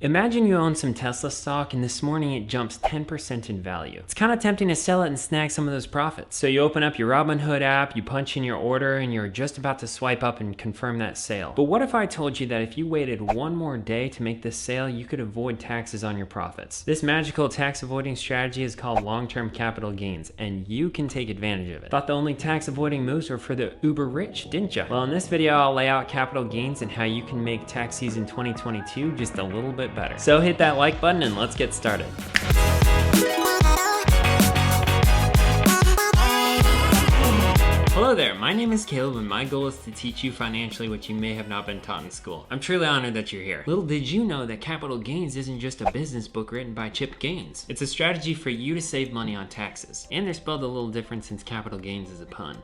Imagine you own some Tesla stock and this morning it jumps 10% in value. It's kind of tempting to sell it and snag some of those profits. So you open up your Robinhood app, you punch in your order, and you're just about to swipe up and confirm that sale. But what if I told you that if you waited one more day to make this sale, you could avoid taxes on your profits? This magical tax avoiding strategy is called long-term capital gains, and you can take advantage of it. Thought the only tax avoiding moves were for the uber rich, didn't you? Well, in this video, I'll lay out capital gains and how you can make tax season 2022 just a little bit better. So hit that like button and let's get started. Hello there, my name is Caleb and my goal is to teach you financially what you may have not been taught in school. I'm truly honored that you're here. Little did you know that capital gains isn't just a business book written by Chip Gaines. It's a strategy for you to save money on taxes. And they're spelled a little different since capital gains is a pun.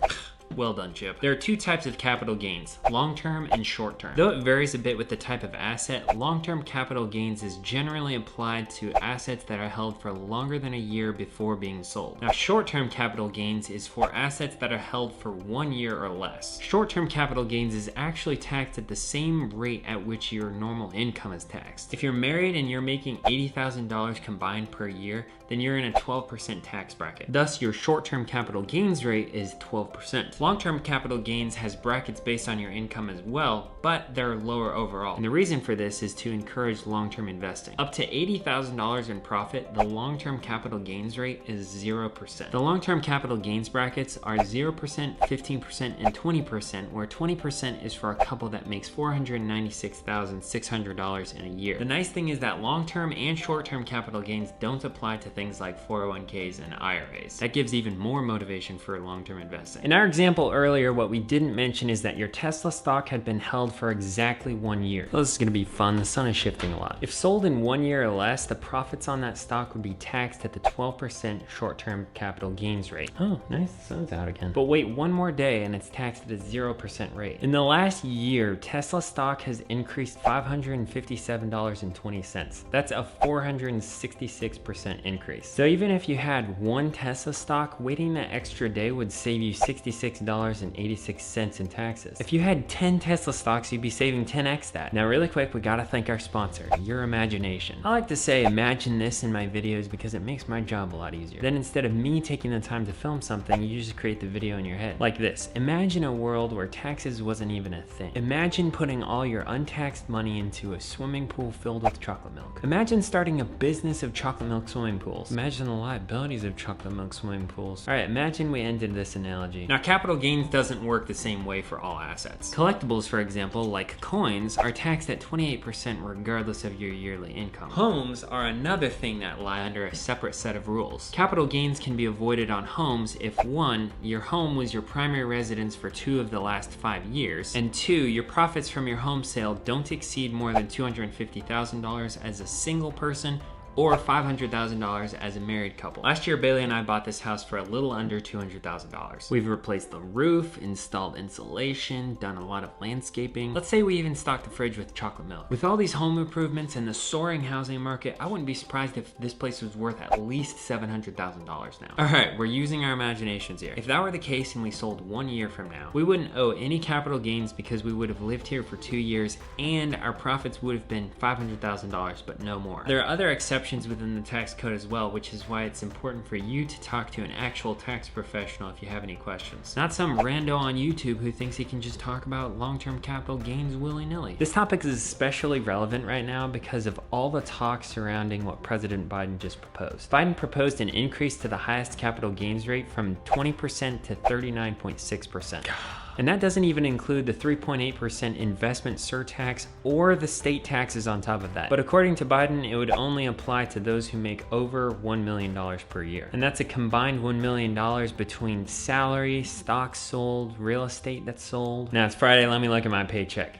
Well done, Chip. There are two types of capital gains, long-term and short-term. Though it varies a bit with the type of asset, long-term capital gains is generally applied to assets that are held for longer than a year before being sold. Now, short-term capital gains is for assets that are held for 1 year or less. Short-term capital gains is actually taxed at the same rate at which your normal income is taxed. If you're married and you're making $80,000 combined per year, then you're in a 12% tax bracket. Thus, your short-term capital gains rate is 12%. Long-term capital gains has brackets based on your income as well, but they're lower overall. And the reason for this is to encourage long-term investing. Up to $80,000 in profit, the long-term capital gains rate is 0%. The long-term capital gains brackets are 0%, 15%, and 20%, where 20% is for a couple that makes $496,600 in a year. The nice thing is that long-term and short-term capital gains don't apply to things like 401ks and IRAs. That gives even more motivation for long-term investing. In our example earlier, what we didn't mention is that your Tesla stock had been held for exactly 1 year. So this is gonna be fun, the sun is shifting a lot. If sold in 1 year or less, the profits on that stock would be taxed at the 12% short-term capital gains rate. Oh, nice, the sun's out again. But wait one more day and it's taxed at a 0% rate. In the last year, Tesla stock has increased $557.20. That's a 466% increase. So even if you had one Tesla stock, waiting that extra day would save you $66.86 in taxes. If you had 10 Tesla stocks, you'd be saving 10x that. Now really quick, we gotta thank our sponsor, your imagination. I like to say imagine this in my videos because it makes my job a lot easier. Then instead of me taking the time to film something, you just create the video in your head. Like this, imagine a world where taxes wasn't even a thing. Imagine putting all your untaxed money into a swimming pool filled with chocolate milk. Imagine starting a business of chocolate milk swimming pools. Imagine the liabilities of chocolate milk swimming pools. All right, imagine we ended this analogy. Now, capital gains doesn't work the same way for all assets. Collectibles, for example, like coins, are taxed at 28% regardless of your yearly income. Homes are another thing that lie under a separate set of rules. Capital gains can be avoided on homes if 1, your home was your primary residence for 2 of the last 5 years, and 2, your profits from your home sale don't exceed more than $250,000 as a single person or $500,000 as a married couple. Last year, Bailey and I bought this house for a little under $200,000. We've replaced the roof, installed insulation, done a lot of landscaping. Let's say we even stocked the fridge with chocolate milk. With all these home improvements and the soaring housing market, I wouldn't be surprised if this place was worth at least $700,000 now. All right, we're using our imaginations here. If that were the case and we sold 1 year from now, we wouldn't owe any capital gains because we would have lived here for 2 years and our profits would have been $500,000, but no more. There are other exceptions within the tax code as well, which is why it's important for you to talk to an actual tax professional if you have any questions. Not some rando on YouTube who thinks he can just talk about long-term capital gains willy-nilly. This topic is especially relevant right now because of all the talk surrounding what President Biden just proposed. Biden proposed an increase to the highest capital gains rate from 20% to 39.6%. And that doesn't even include the 3.8% investment surtax or the state taxes on top of that. But according to Biden, it would only apply to those who make over $1 million per year. And that's a combined $1 million between salary, stocks sold, real estate that's sold. Now it's Friday, let me look at my paycheck.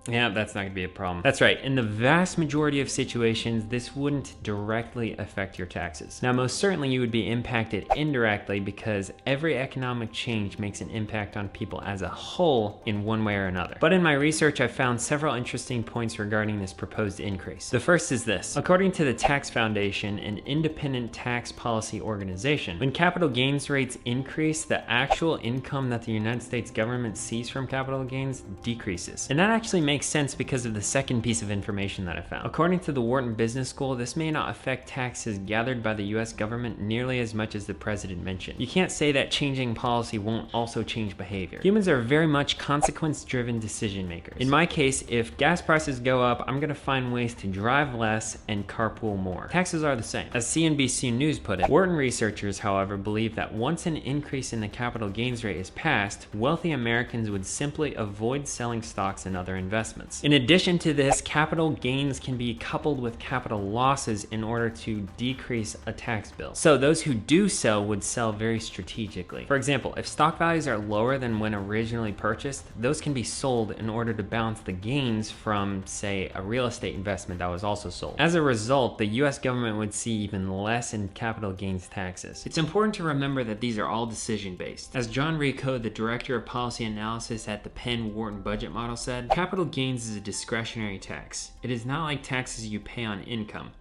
Yeah, that's not gonna be a problem. That's right, in the vast majority of situations, this wouldn't directly affect your taxes. Now, most certainly you would be impacted indirectly because every economic change makes an impact on people as a whole in one way or another. But in my research, I found several interesting points regarding this proposed increase. The first is this. According to the Tax Foundation, an independent tax policy organization, when capital gains rates increase, the actual income that the United States government sees from capital gains decreases. And that actually makes makes sense because of the second piece of information that I found. According to the Wharton Business School, this may not affect taxes gathered by the US government nearly as much as the president mentioned. You can't say that changing policy won't also change behavior. Humans are very much consequence-driven decision makers. In my case, if gas prices go up, I'm gonna find ways to drive less and carpool more. Taxes are the same. As CNBC News put it, Wharton researchers, however, believe that once an increase in the capital gains rate is passed, wealthy Americans would simply avoid selling stocks and other investments. In addition to this, capital gains can be coupled with capital losses in order to decrease a tax bill. So those who do sell would sell very strategically. For example, if stock values are lower than when originally purchased, those can be sold in order to balance the gains from, say, a real estate investment that was also sold. As a result, the US government would see even less in capital gains taxes. It's important to remember that these are all decision-based. As John Rico, the director of policy analysis at the Penn Wharton budget model said, capital gains is a discretionary tax. It is not like taxes you pay on income.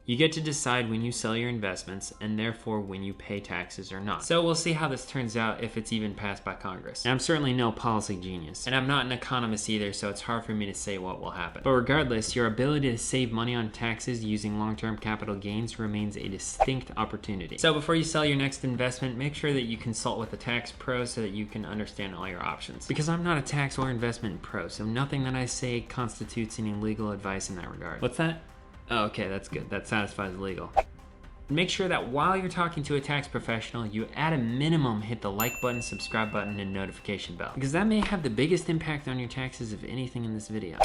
You get to decide when you sell your investments and therefore when you pay taxes or not. So we'll see how this turns out if it's even passed by Congress. And I'm certainly no policy genius, and I'm not an economist either, so it's hard for me to say what will happen. But regardless, your ability to save money on taxes using long-term capital gains remains a distinct opportunity. So before you sell your next investment, make sure that you consult with a tax pro so that you can understand all your options. Because I'm not a tax or investment pro, so nothing that I say constitutes any legal advice in that regard. What's that? Oh, okay, that's good. That satisfies legal. Make sure that while you're talking to a tax professional, you at a minimum hit the like button, subscribe button, and notification bell, because that may have the biggest impact on your taxes of anything in this video.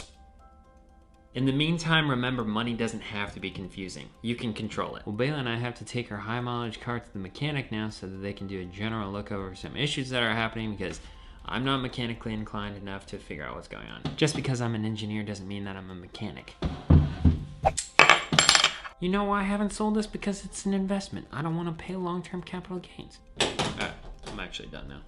In the meantime, remember, money doesn't have to be confusing. You can control it. Well, Bayla and I have to take our high mileage car to the mechanic now so that they can do a general look over some issues that are happening, because I'm not mechanically inclined enough to figure out what's going on. Just because I'm an engineer doesn't mean that I'm a mechanic. You know why I haven't sold this? Because it's an investment. I don't want to pay long-term capital gains. I'm actually done now.